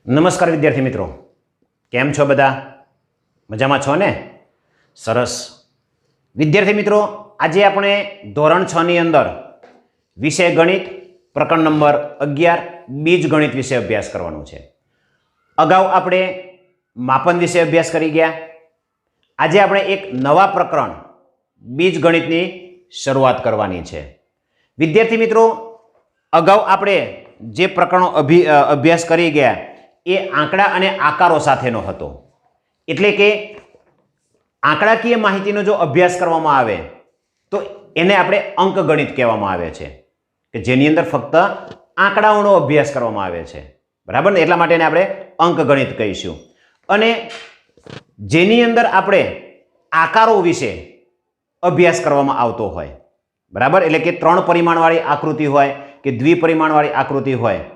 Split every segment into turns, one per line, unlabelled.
નમસ્કાર વિદ્યાર્થી મિત્રો, કેમ છો બધા? મજામાં છો ને? સરસ. વિદ્યાર્થી મિત્રો, આજે આપણે ધોરણ 6 ની અંદર વિષય ગણિત પ્રકરણ નંબર 11 બીજ ગણિત વિશે અભ્યાસ કરવાનો છે. અગાઉ આપણે માપન વિશે અભ્યાસ કરી ગયા. આજે આપણે એક નવા પ્રકરણ બીજ ગણિતની શરૂઆત કરવાની છે. વિદ્યાર્થી મિત્રો, અગાઉ આપણે જે પ્રકરણો અભ્યાસ કરી ગયા એ આંકડા અને આકારો સાથેનો હતો. એટલે કે આંકડાકીય માહિતીનો જો અભ્યાસ કરવામાં આવે તો એને આપણે અંકગણિત કહેવામાં આવે છે, કે જેની અંદર ફક્ત આંકડાઓનો અભ્યાસ કરવામાં આવે છે. બરાબર ને? એટલા માટે એને આપણે અંકગણિત કહીશું. અને જેની અંદર આપણે આકારો વિશે અભ્યાસ કરવામાં આવતો હોય, બરાબર, એટલે કે 3 પરિમાણવાળી આકૃતિ હોય કે દ્વિપરિમાણવાળી આકૃતિ હોય,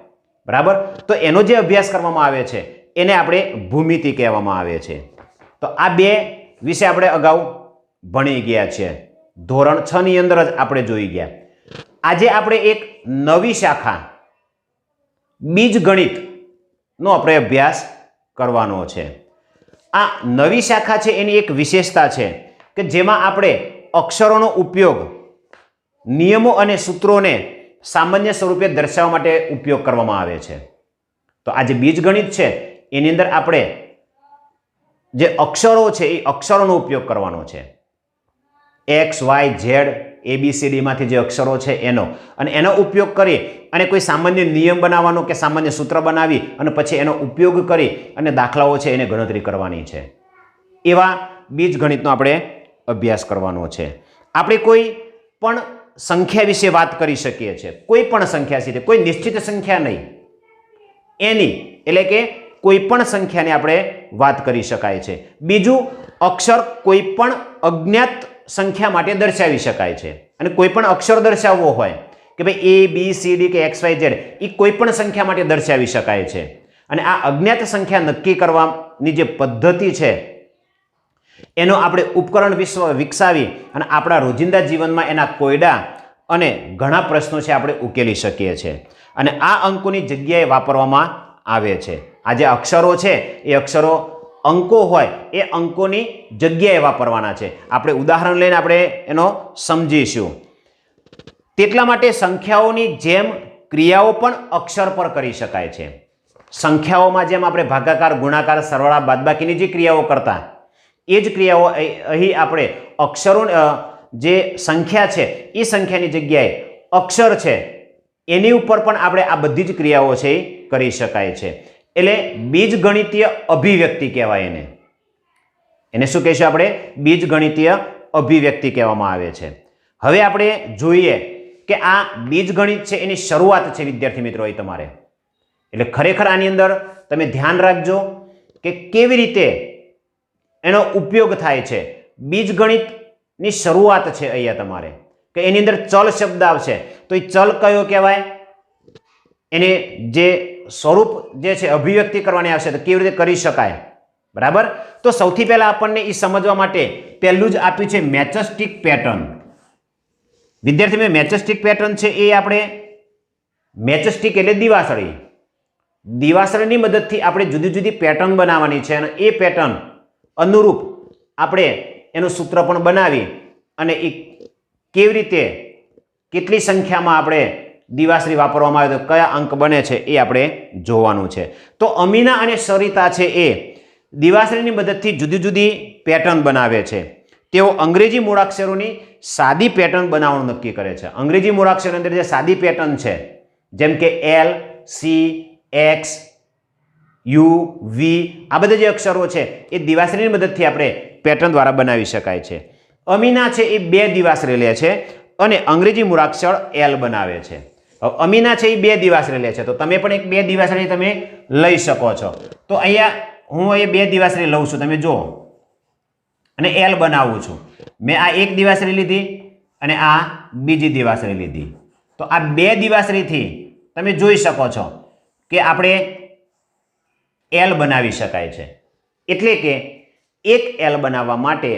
બરાબર, તો એનો જે અભ્યાસ કરવામાં આવે છે એને આપણે ભૂમિતિ કહેવામાં આવે છે. તો આ બે વિશે આપણે અગાઉ ભણી ગયા છે. ધોરણ 6 ની અંદર જ આપણે જોઈ ગયા. આજે આપણે એક નવી શાખા બીજ ગણિત નો આપણે અભ્યાસ કરવાનો છે. આ નવી શાખા છે એની એક વિશેષતા છે કે જેમાં આપણે અક્ષરોનો ઉપયોગ નિયમો અને સૂત્રોને સામાન્ય સ્વરૂપે દર્શાવવા માટે ઉપયોગ કરવામાં આવે છે. તો આ જે બીજગણિત છે એની અંદર આપણે જે અક્ષરો છે એ અક્ષરોનો ઉપયોગ કરવાનો છે. એક્સ, વાય, ઝેડ, ABCD માંથી જે અક્ષરો છે એનો, અને એનો ઉપયોગ કરી અને કોઈ સામાન્ય નિયમ બનાવવાનો કે સામાન્ય સૂત્ર બનાવી અને પછી એનો ઉપયોગ કરી અને દાખલાઓ છે એને ગણતરી કરવાની છે. એવા બીજગણિતનો આપણે અભ્યાસ કરવાનો છે. આપણે કોઈ પણ સંખ્યા વિશે વાત કરી શકીએ છીએ. કોઈ પણ સંખ્યા છે, કોઈ નિશ્ચિત સંખ્યા નહીં, એની એટલે કે કોઈ પણ સંખ્યાને આપણે વાત કરી શકાય છે. બીજું, અક્ષર કોઈ પણ અજ્ઞાત સંખ્યા માટે દર્શાવી શકાય છે. અને કોઈ પણ અક્ષર દર્શાવવો હોય કે ભાઈ ABCD કે XYZ, એ કોઈ પણ સંખ્યા માટે દર્શાવી શકાય છે. અને આ અજ્ઞાત સંખ્યા નક્કી કરવાની જે પદ્ધતિ છે એનો આપણે ઉપકરણ વિકસાવી અને આપણા રોજિંદા જીવનમાં એના કોયડા અને ઘણા પ્રશ્નો છે આપણે ઉકેલી શકીએ છીએ. અને આ અંકોની જગ્યાએ વાપરવામાં આવે છે. આ જે અક્ષરો છે એ અક્ષરો અંકો હોય એ અંકોની જગ્યાએ વાપરવાના છે. આપણે ઉદાહરણ લઈને આપણે એનો સમજીશું. તેટલા માટે સંખ્યાઓની જેમ ક્રિયાઓ પણ અક્ષર પર કરી શકાય છે. સંખ્યાઓમાં જેમ આપણે ભાગાકાર, ગુણાકાર, સરવાળા, બાદબાકીની જે ક્રિયાઓ કરતા, એ જ ક્રિયાઓ અહીં આપણે અક્ષરો, જે સંખ્યા છે એ સંખ્યાની જગ્યાએ અક્ષર છે એની ઉપર પણ આપણે આ બધી જ ક્રિયાઓ છે એ કરી શકાય છે. એટલે બીજગણિતીય અભિવ્યક્તિ કહેવાય એને. એને શું કહીશું આપણે? બીજગણિતીય અભિવ્યક્તિ કહેવામાં આવે છે. હવે આપણે જોઈએ કે આ બીજગણિત છે એની શરૂઆત છે વિદ્યાર્થી મિત્રો એ તમારે. એટલે ખરેખર આની અંદર તમે ધ્યાન રાખજો કે કેવી રીતે એનો ઉપયોગ થાય છે. બીજગણિતની શરૂઆત છે અહીંયા તમારે, કે એની અંદર ચલ શબ્દ આવશે તો એ ચલ કયો કહેવાય, એને જે સ્વરૂપ જે છે અભિવ્યક્તિ કરવાની આવશે તો કેવી રીતે કરી શકાય, બરાબર. તો સૌથી પહેલા આપણને એ સમજવા માટે પહેલું જ આપ્યું છે મેચેસ્ટિક પેટર્ન. વિદ્યાર્થી, મેચેસ્ટિક પેટર્ન છે એ આપણે, મેચેસ્ટિક એટલે દિવાસળી, દિવાસળીની મદદથી આપણે જુદી જુદી પેટર્ન બનાવવાની છે અને એ પેટર્ન અનુરૂપ આપણે એનું સૂત્ર પણ બનાવી અને એ કેવી રીતે કેટલી સંખ્યામાં આપણે દિવાસળી વાપરવામાં આવે તો કયા અંક બને છે એ આપણે જોવાનું છે. તો અમીના અને સરિતા છે એ દિવાસળીની મદદથી જુદી જુદી પેટર્ન બનાવે છે. તેઓ અંગ્રેજી મૂળાક્ષરોની સાદી પેટર્ન બનાવવાનું નક્કી કરે છે. અંગ્રેજી મૂળાક્ષરની અંદર જે સાદી પેટર્ન છે જેમ કે L, C, X, U, V, આ બધા જે અક્ષરો છે એ દિવાસળીની મદદથી આપણે પેટર્ન દ્વારા બનાવી શકાય છે. અમીના છે એ 2 દિવાસળી લે છે અને અંગ્રેજી મૂળાક્ષર L બનાવે છે. અમીના છે એ 2 દિવાસળી લે છે, તો તમે પણ એક 2 દિવાસળી તમે લઈ શકો છો. તો અહીંયા હું એ 2 દિવાસળી લઉં છું, તમે જુઓ, અને L બનાવું છું. મેં આ એક દિવાસળી લીધી અને આ બીજી દિવાસળી લીધી. તો આ 2 દિવાસળીથી તમે જોઈ શકો છો કે આપણે L બનાવી શકાય છે. એટલે કે એક L બનાવવા માટે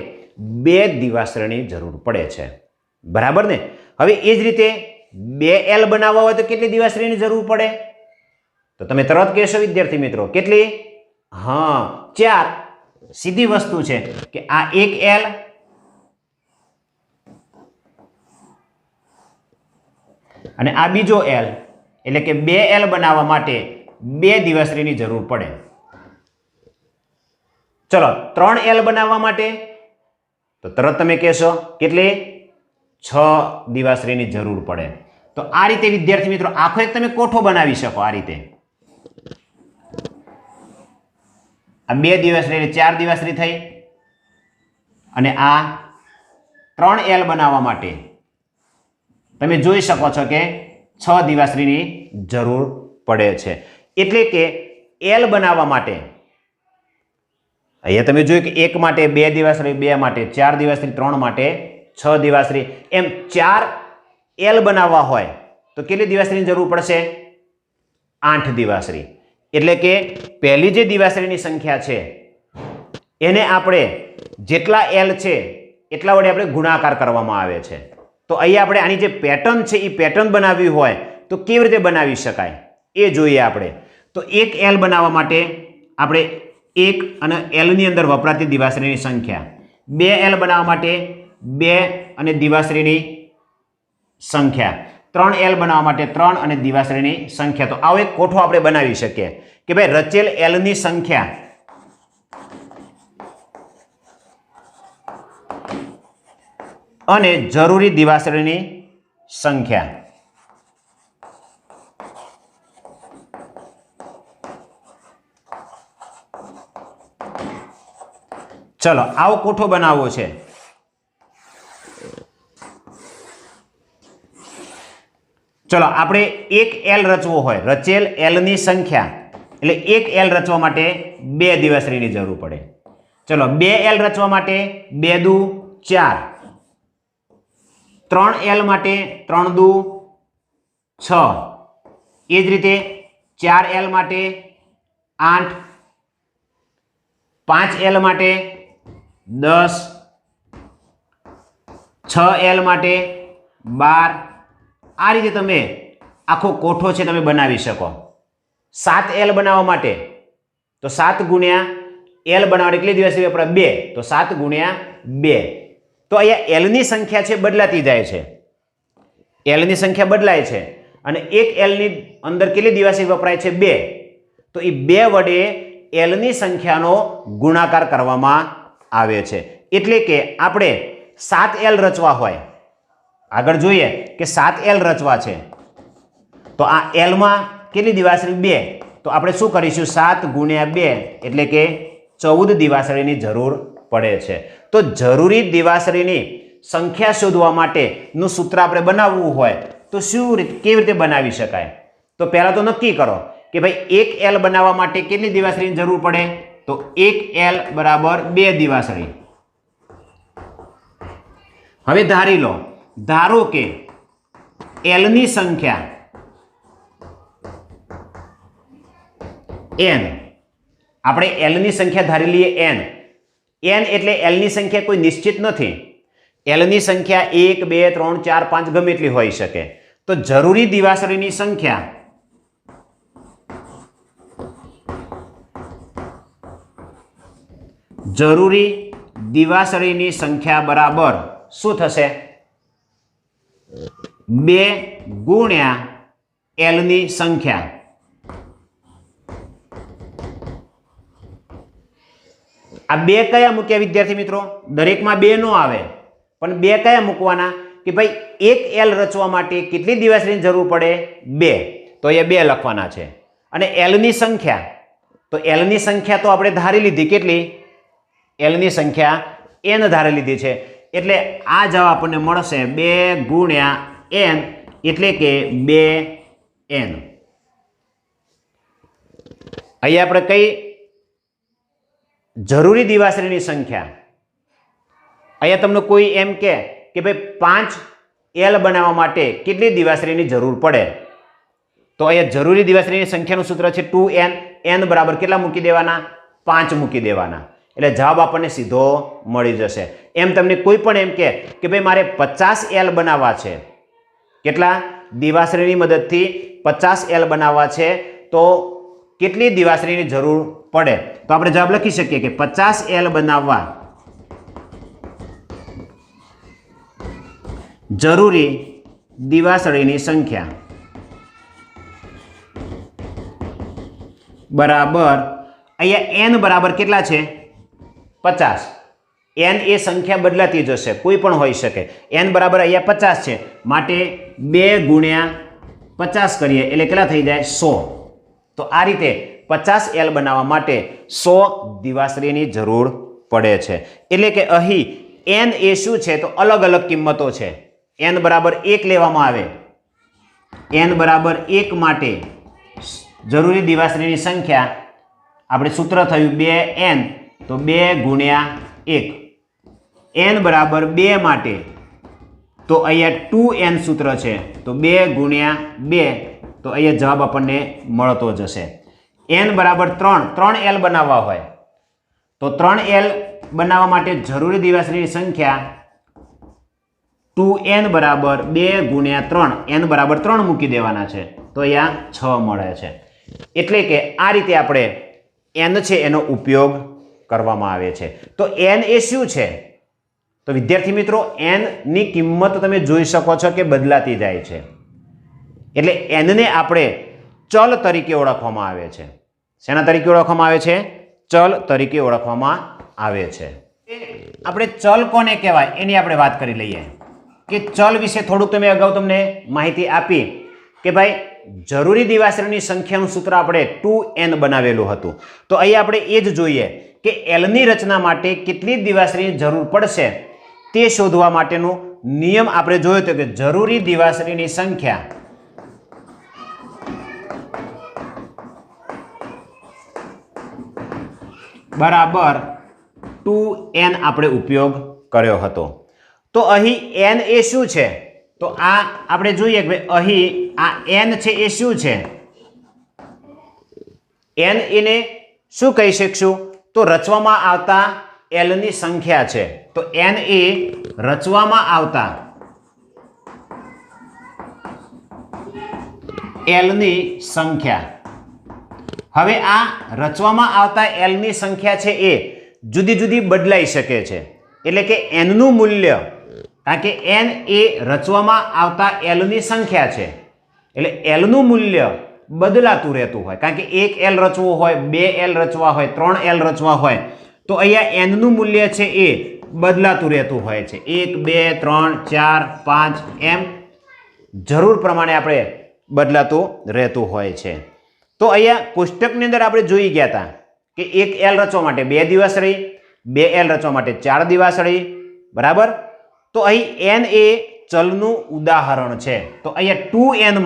2 દિવાસળીની જરૂર પડે છે, બરાબર ને? હવે એ જ રીતે 2L બનાવવા હોય તો કેટલી દિવાસળીની જરૂર પડે? તો તમે તરત કહેશો વિદ્યાર્થી મિત્રો કેટલી? હા 4. સીધી વસ્તુ છે કે આ એક L અને આ બીજો L, એટલે કે 2L બનાવવા માટે 2 દિવાસળીની જરૂર પડે. ચલો 3L બનાવવા માટે તો તરત તમે કહેશો કેટલી? 6 દિવાસળીની જરૂર પડે. તો આ રીતે વિદ્યાર્થી મિત્રો આખો એક તમે કોઠો બનાવી શકો. આ રીતે આ 2 દિવાસળી એટલે 4 દિવાસળી થઈ અને આ 3L બનાવવા માટે તમે જોઈ શકો છો કે 6 દિવાસળીની જરૂર પડે છે. એટલે કે L બનાવવા માટે અહીંયા તમે જોયું કે 1 માટે 2 દિવાસળી, 2 માટે 4 દિવાસળી, 3 માટે 6 દિવાસળી, એમ 4L બનાવવા હોય તો કેટલી દિવાસળીની જરૂર પડશે? 8 દિવાસળી. એટલે કે પહેલી જે દિવાસળીની સંખ્યા છે એને આપણે જેટલા L છે એટલા વડે આપણે ગુણાકાર કરવામાં આવે છે. તો અહીંયા આપણે આની જે પેટર્ન છે એ પેટર્ન બનાવવી હોય તો કેવી રીતે બનાવી શકાય એ જોઈએ આપણે. તો 1L બનાવવા માટે આપણે 1 અને L ની અંદર વપરાતી દિવાસળીની સંખ્યા, 2L બનાવવા માટે 2 અને દિવાસળીની સંખ્યા, 3L બનાવવા માટે 3 અને દિવાસળીની સંખ્યા. તો આવો એક કોઠો આપણે બનાવી શકીએ કે ભાઈ રચેલ L ની સંખ્યા અને જરૂરી દિવાસળીની સંખ્યા. ચલો આવો કોઠો બનાવવો છે. ચલો આપણે 1L રચવો હોય, રચેલ L ની સંખ્યા એટલે 1L રચવા માટે 2 દિવાસળીની જરૂર પડે. ચલો 2L રચવા માટે 2 દુ 4, 3L માટે 3 દુ 6, એ જ રીતે 4L માટે 8, 5L માટે 10, 6L માટે 12. આ રીતે તમે આખો કોઠો છે તમે બનાવી શકો. 7L બનાવવા માટે તો 7 ગુણ્યા L બનાવવા કેટલી દિવાસળી વપરાય? 2. તો 7 ગુણ્યા 2. તો અહીંયા L ની સંખ્યા છે બદલાતી જાય છે. L ની સંખ્યા બદલાય છે અને 1L ની અંદર કેટલી દિવાસળી વપરાય છે? 2. તો એ 2 વડે L ની સંખ્યાનો ગુણાકાર કરવામાં આવે છે. એટલે કે આપણે 7L રચવા હોય, આગળ જોઈએ કે 7L રચવા છે તો આ L માં કેટલી દિવાસળી? 2. તો આપણે શું કરીશું? 7 ગુણ્યા 2 એટલે કે 14 દિવાસળીની જરૂર પડે છે. તો જરૂરી દિવાસળીની સંખ્યા શોધવા માટેનું સૂત્ર આપણે બનાવવું હોય તો કેવી રીતે બનાવી શકાય? તો પહેલા તો નક્કી કરો કે ભાઈ 1L બનાવવા માટે કેટલી દિવાસળીની જરૂર પડે? તો 1L બરાબર 2 દિવાસળી. હવે ધારી લો, ધારો કે L ની સંખ્યા n, આપણે L ની સંખ્યા ધારી લઈએ n. n એટલે L ની સંખ્યા કોઈ નિશ્ચિત નથી. L ની સંખ્યા 1, 2, 3, 4, 5 ગમે એટલી હોઈ શકે. તો જરૂરી દિવાસળીની સંખ્યા બરાબર શું થશે? 2 ગુણ્યા L ની સંખ્યા. આ 2 કયા મૂક્યા વિદ્યાર્થી મિત્રો? દરેકમાં 2 નો આવે, પણ 2 કયા મૂકવાના? કે ભાઈ 1L રચવા માટે કેટલી દિવાસળીની જરૂર પડે? 2. તો અહીંયા 2 લખવાના છે. અને L ની સંખ્યા, તો L ની સંખ્યા તો આપણે ધારી લીધી કેટલી? L ની સંખ્યા n ધારી લીધી છે. એટલે આ જવાબ આપણને મળશે 2 ગુણ્યા n એટલે કે 2n. અહીંયા આપણે કઈ જરૂરી દિવાસળીની સંખ્યા, અહીંયા તમને કોઈ એમ કે ભાઈ 5L બનાવવા માટે કેટલી દિવાસળીની જરૂર પડે? તો અહીંયા જરૂરી દિવાસળીની સંખ્યાનું સૂત્ર છે 2n. n બરાબર કેટલા મૂકી દેવાના? 5 મૂકી દેવાના. એટલે જવાબ આપણને સીધો મળી જશે. એમ તમને કોઈ પણ એમ કે ભાઈ મારે 50L બનાવવા છે, કેટલા દિવાસળીની મદદથી 50L બનાવવા છે, તો કેટલી દિવાસળીની જરૂર પડે? તો આપણે જવાબ લખી શકીએ કે 50L બનાવવા જરૂરી દિવાસળીની સંખ્યા બરાબર, અહીંયા n બરાબર કેટલા છે? 50. n એ સંખ્યા બદલાતી જશે, કોઈ પણ હોઈ શકે. n બરાબર અહીંયા 50 છે, માટે 2 ગુણ્યા 50 કરીએ એટલે કેટલા થઈ જાય? 100. તો આ રીતે 50L બનાવવા માટે 100 દિવાસળીની જરૂર પડે છે. એટલે કે અહીં n એ શું છે? તો અલગ અલગ કિંમતો છે. n બરાબર 1 લેવામાં આવે, n બરાબર 1 માટે જરૂરી દિવાસળીની સંખ્યા આપણે સૂત્ર થયું 2n, તો 2 ગુણ્યા 1. n બરાબર 2 માટે તો અહીંયા 2n સૂત્ર છે, તો 2 ગુણ્યા 2, તો અહીંયા જવાબ આપણને મળતો જશે. n બરાબર 3L બનાવવા હોય તો 3L બનાવવા માટે જરૂરી દિવાસળીની સંખ્યા 2n બરાબર 2 ગુણ્યા 3, n બરાબર 3 મૂકી દેવાના છે, તો અહીંયા 6 મળે છે. એટલે કે આ રીતે આપણે n છે એનો ઉપયોગ કરવામાં આવે છે. તો n એ શું છે? તો વિદ્યાર્થી મિત્રો, n ની કિંમત તમે જોઈ શકો છો કે બદલાતી જાય છે. એટલે n ને આપણે ચલ તરીકે ઓળખવામાં આવે છે. શેના તરીકે ઓળખવામાં આવે છે? ચલ તરીકે ઓળખવામાં આવે છે. આપણે ચલ કોને કહેવાય એની આપણે વાત કરી લઈએ કે ચલ વિશે થોડુંક તમે અગાઉ તમને માહિતી આપી કે ભાઈ જરૂરી દિવાસળીની સંખ્યાનું સૂત્ર આપણે 2n બનાવેલું હતું. તો અહીં આપણે એ જ જોઈએ કે L ની રચના માટે કેટલી દિવાસળીની જરૂર પડશે તે શોધવા માટેનો નિયમ આપણે જોયો હતો કે જરૂરી દિવાસળીની સંખ્યા બરાબર 2n આપણે ઉપયોગ કર્યો હતો. તો અહીં n એ શું છે? તો આ આપણે જોઈએ કે અહીં આ n છે એ શું છે? n એને શું કહી શકશું? તો રચવામાં આવતા L ની સંખ્યા છે. તો n એ રચવામાં આવતા L ની સંખ્યા. હવે આ રચવામાં આવતા L ની સંખ્યા છે એ જુદી જુદી બદલાઈ શકે છે. એટલે કે n નું મૂલ્ય, કારણ કે n એ રચવામાં આવતા L ની સંખ્યા છે, એટલે L નું મૂલ્ય બદલાતું રહેતું હોય. કારણ કે 1L રચવું હોય, 2L રચવા હોય, 3L રચવા હોય, તો અહીંયા n નું મૂલ્ય છે એ બદલાતું રહેતું હોય છે. 1, 2, 3, 4, 5 એમ જરૂર પ્રમાણે આપણે બદલાતું રહેતું હોય છે. તો અહીંયા કોષ્ટકની અંદર આપણે જોઈ ગયા હતા કે 1L રચવા માટે 2 દિવાસળી, 2L રચવા માટે 4 દિવાસળી, બરાબર. તો અહીં n એ ચલનું ઉદાહરણ છે. તો અહીંયા 2n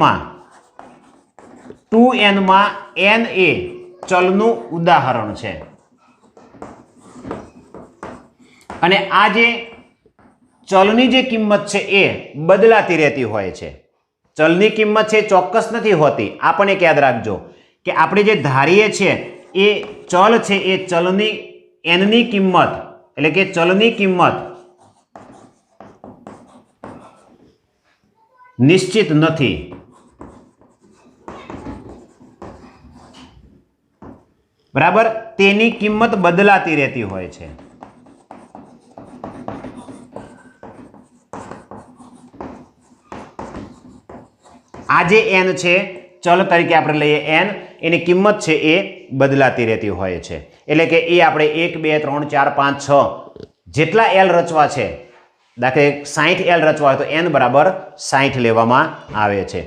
માં n એ ચલનું ઉદાહરણ છે. અને આ જે ચલની જે કિંમત છે એ બદલાતી રહેતી હોય છે. ચલની કિંમત છે ચોક્કસ નથી હોતી. આ પણ એક યાદ રાખજો કે આપણે જે ધારીએ છીએ એ ચલ છે એ ચલની n ની કિંમત, એટલે કે ચલની કિંમત નિશ્ચિત નથી. બરાબર, તેની કિંમત બદલાતી રહેતી હોય છે. આ જે n છે ચલ તરીકે આપણે લઈએ n, એની કિંમત છે એ બદલાતી રહેતી હોય છે. એટલે કે એ આપણે 1, 2, 3, 4, 5, 6 જેટલા L રચવા છે, દાખલે 60L રચવા હોય તો n બરાબર 60 લેવામાં આવે છે.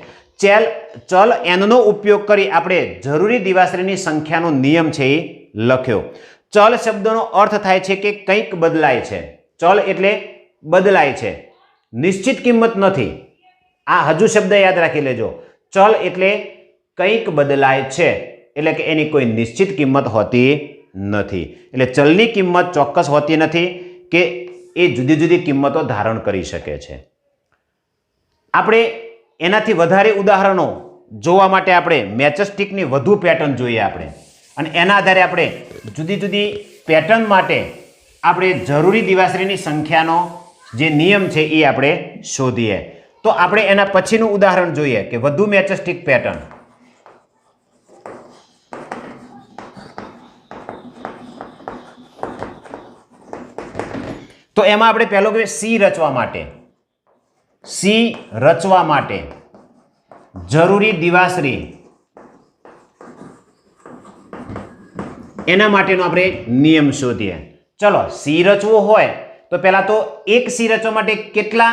ચલ n નો ઉપયોગ કરી આપણે જરૂરી દિવાસળીની સંખ્યાનો નિયમ છે એ લખ્યો. ચલ શબ્દનો અર્થ થાય છે કે કંઈક બદલાય છે. ચલ એટલે બદલાય છે, નિશ્ચિત કિંમત નથી. આ હજુ શબ્દ યાદ રાખી લેજો. ચલ એટલે કંઈક બદલાય છે, એટલે કે એની કોઈ નિશ્ચિત કિંમત હોતી નથી. એટલે ચલની કિંમત ચોક્કસ હોતી નથી કે એ જુદી જુદી કિંમતો ધારણ કરી શકે છે. આપણે એનાથી વધારે ઉદાહરણો જોવા માટે આપણે મેચસ્ટિકની વધુ પેટર્ન જોઈએ આપણે, અને એના આધારે આપણે જુદી જુદી પેટર્ન માટે આપણે જરૂરી દિવાસળીની સંખ્યાનો જે નિયમ છે એ આપણે શોધીએ. તો આપણે એના પછીનું ઉદાહરણ જોઈએ કે વધુ મેચસ્ટિક પેટર્ન. તો એમાં આપણે પહેલો કે સી રચવા માટે જરૂરી દિવાશ્રી એના માટેનો આપણે નિયમ શોધીએ. ચલો, સી રચવું હોય તો પહેલા તો એક સી રચવા માટે કેટલા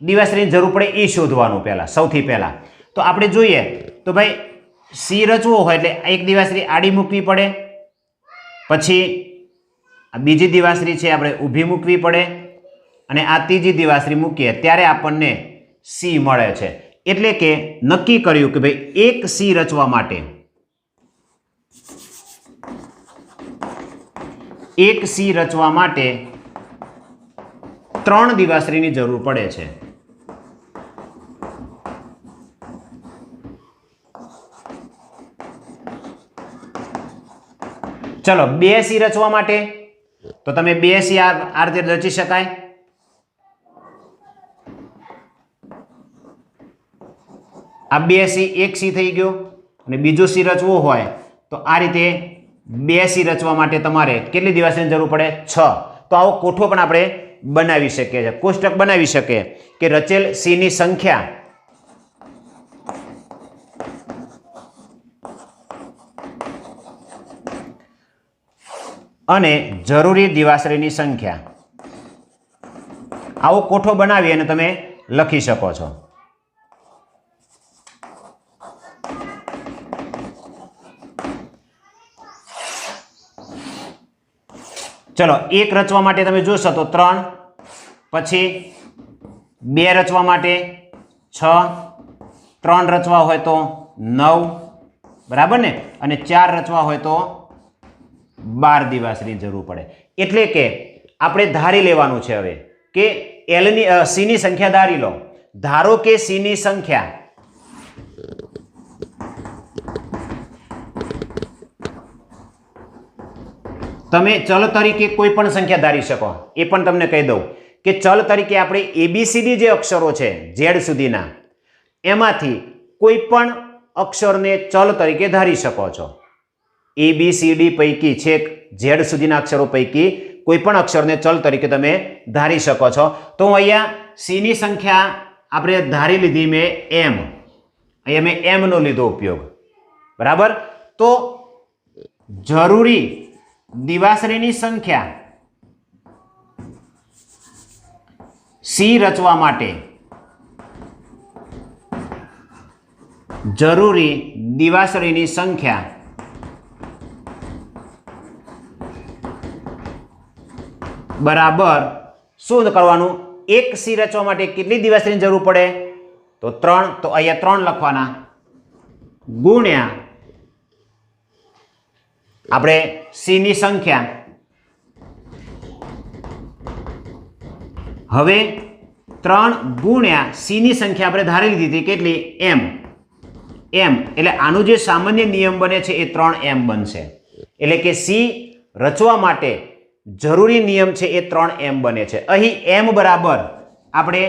દિવાશ્રીની જરૂર પડે એ શોધવાનું પહેલા, સૌથી પહેલા. તો આપણે જોઈએ તો ભાઈ સી રચવો હોય એટલે એક દિવાશ્રી આડી મૂકવી પડે, પછી આ બીજી દિવાશ્રી છે આપણે ઊભી મૂકવી પડે, અને આ ત્રીજી દિવાશ્રી મૂકીએ ત્યારે આપણને સી મળે છે. એટલે કે નક્કી કર્યું કે ભાઈ એક સી રચવા માટે ત્રણ દિવાશ્રીની જરૂર પડે છે. ચલો, બે સી રચવા માટે તો તમે બે સી આ રીતે રચી શકાય. આ બે સી એક સી થઈ ગયો, અને બીજો સી રચવો હોય તો આ રીતે બે સી રચવા માટે તમારે કેટલી દિવાશ્રીની જરૂર પડે? 6. તો આવો કોઠો પણ આપણે બનાવી શકીએ છીએ, કોષ્ટક બનાવી શકીએ કે રચેલ સી ની સંખ્યા અને જરૂરી દિવાશ્રીની સંખ્યા. આવો કોઠો બનાવી અને તમે લખી શકો છો. ચલો, એક રચવા માટે તમે જોશો તો 3, પછી 2 રચવા માટે 6, 3 રચવા હોય તો 9, બરાબર ને, અને 4 રચવા હોય તો 12 દિવાશ્રીની જરૂર પડે. એટલે કે આપણે ધારી લેવાનું છે હવે કે સી ની સંખ્યા ધારી લો. ધારો કે સી ની સંખ્યા તમે ચલ તરીકે કોઈ પણ સંખ્યા ધારી શકો. એ પણ તમને કહી દઉં કે ચલ તરીકે આપણે ABCD જે અક્ષરો છે Z સુધીના, એમાંથી કોઈ પણ અક્ષરને ચલ તરીકે ધારી શકો છો. ABCD પૈકી છેક Z સુધીના અક્ષરો પૈકી કોઈ પણ અક્ષરને ચલ તરીકે તમે ધારી શકો છો. તો અહીંયા સી ની સંખ્યા આપણે ધારી લીધી મેં m. અહીંયા મેં m નો લીધો ઉપયોગ, બરાબર. તો જરૂરી દિવાશ્રીની સંખ્યા સી રચવા માટે જરૂરી દિવાશ્રીની સંખ્યા બરાબર શું કરવાનું? એક સી રચવા માટે કેટલી દિવાશ્રીની જરૂર પડે? તો 3. તો અહીંયા 3 લખવાના, ગુણ્યા આપણે સી ની સંખ્યા. હવે 3 ગુણ્યા સી ની સંખ્યા આપણે ધારી લીધી હતી કેટલી? m. એટલે આનો જે સામાન્ય નિયમ બને છે એ 3m બનશે. એટલે કે સી રચવા માટે જરૂરી નિયમ છે એ 3m બને છે. અહીં m બરાબર આપણે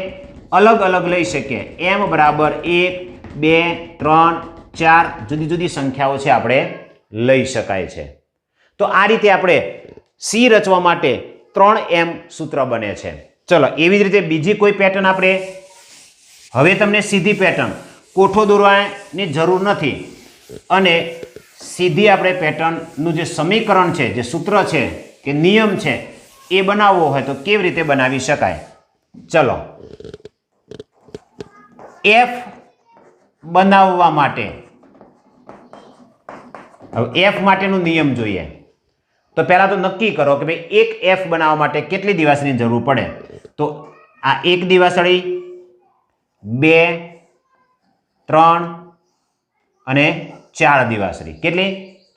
અલગ અલગ લઈ શકીએ. m બરાબર 1, 2, 3, 4 જુદી જુદી સંખ્યાઓ છે આપણે લઈ શકાય છે. તો આ રીતે આપણે સી રચવા માટે 3m સૂત્ર બને છે. ચલો, એવી જ રીતે બીજી કોઈ પેટર્ન આપણે, હવે તમને સીધી પેટર્ન, કોઠો દોરવાની જરૂર નથી, અને સીધી આપણે પેટર્નનું જે સમીકરણ છે, જે સૂત્ર છે કે નિયમ છે એ બનાવવો હોય તો કેવી રીતે બનાવી શકાય? ચલો, f બનાવવા માટે હવે f માટેનો નિયમ જોઈએ. તો પહેલા તો નક્કી કરો કે ભાઈ એક f બનાવવા માટે કેટલી દિવાશ્રીની જરૂર પડે? તો આ એક દિવાસળી, 2, 3 અને 4 દિવાસળી. કેટલી?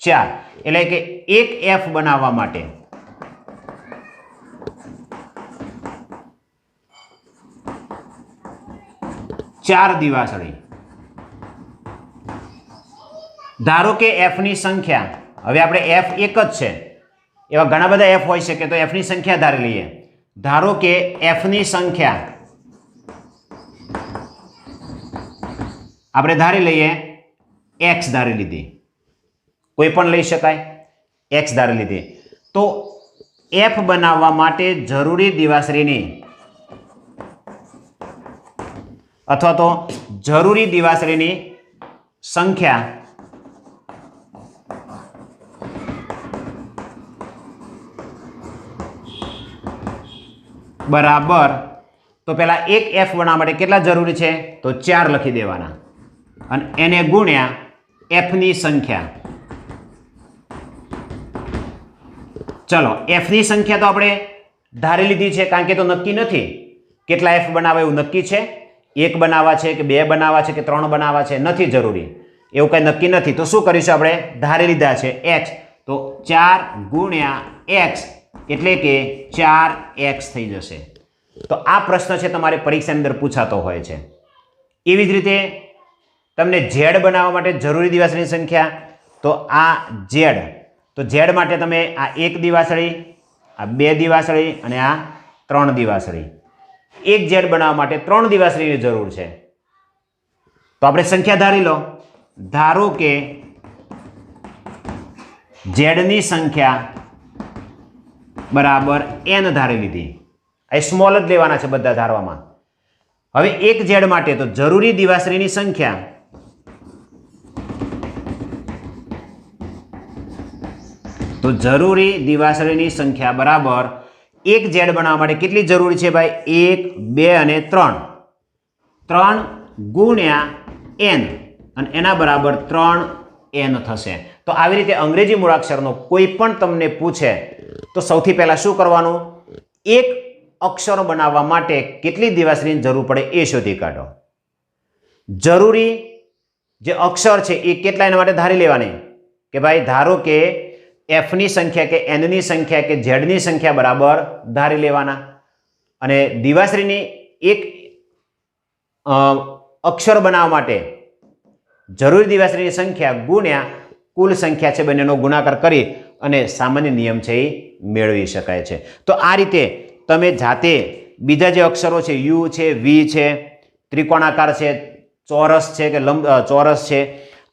4. એટલે કે એક f બનાવવા માટે 4 દિવાસળી. ધારો કે f ની સંખ્યા, હવે આપણે f એક જ છે, એવા ઘણા બધા f હોઈ શકે, તો f ની સંખ્યા ધારી લઈએ. ધારો કે f ની સંખ્યા આપણે ધારી લઈએ x ધારી લીધી, કોઈ પણ લઈ શકાય, x ધારી લીધી. તો એફ બનાવવા માટે જરૂરી દિવાસળીની અથવા તો જરૂરી દિવાસળીની સંખ્યા બરાબર, તો પેલા એક એફ બનાવવા માટે કેટલા જરૂરી છે? તો 4 લખી દેવાના અને એને ગુણ્યા એફની સંખ્યા. ચલો, એફની સંખ્યા તો આપણે ધારી લીધી છે, કારણ કે તો નક્કી નથી કેટલા એફ બનાવવા એવું નક્કી છે. 1 બનાવવા છે કે 2 બનાવવા છે કે 3 બનાવવા છે, નથી જરૂરી, એવું કંઈ નક્કી નથી. તો શું કરીશું? આપણે ધારી લીધા છે એક્સ, તો 4 ગુણ્યા એક્સ એટલે કે 4x થઈ જશે. તો આ પ્રશ્ન છે તમારે પરીક્ષાની અંદર પૂછાતો હોય છે. એવી જ રીતે તમને ઝેડ બનાવવા માટે જરૂરી દિવાસળીની સંખ્યા, તો આ ઝેડ, તો ઝેડ માટે તમે આ 1 દિવાસળી, આ 2 દિવાસળી અને આ 3 દિવાસળી. એક ઝેડ બનાવવા માટે 3 દિવાસળીની જરૂર છે. તો આપણે સંખ્યા ધારી લો. ધારો કે ઝેડની સંખ્યા બરાબર n ધારી લીધી. આ સ્મોલ જ લેવાના છે બધા ધારવામાં. હવે એક ઝેડ માટે તો જરૂરી દિવાસળીની સંખ્યા બરાબર એક ઝેડ બનાવવા માટે કેટલી જરૂરી છે ભાઈ? 1, 2 અને 3. 3 ગુણ્યા n અને એના બરાબર 3n થશે. તો આવી રીતે અંગ્રેજી મૂળાક્ષરનો કોઈ પણ તમને પૂછે તો સૌથી પહેલા શું કરવાનું? એક અક્ષરો બનાવવા માટે કેટલી દિવાસળીની જરૂર પડે એ શોધી કાઢો. જરૂરી જે અક્ષર છે એ કેટલા, એના માટે ધારી લેવાની કે ભાઈ ધારો કે એફની સંખ્યા કે એનની સંખ્યા કે ઝેડની સંખ્યા બરાબર ધારી લેવાના અને દિવાસળીની એક અક્ષર બનાવવા માટે જરૂરી દિવાસળીની સંખ્યા ગુણ્યા કુલ સંખ્યા છે બંનેનો ગુણાકાર કરી અને સામાન્ય નિયમ છે એ મેળવી શકાય છે. તો આ રીતે તમે જાતે બીજા જે અક્ષરો છે, યુ છે, વી છે, ત્રિકોણાકાર છે, ચોરસ છે કે ચોરસ છે,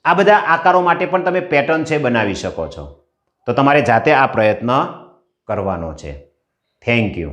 આ બધા આકારો માટે પણ તમે પેટર્ન છે બનાવી શકો છો. તો તમારે જાતે આ પ્રયત્ન કરવાનો છે. Thank you.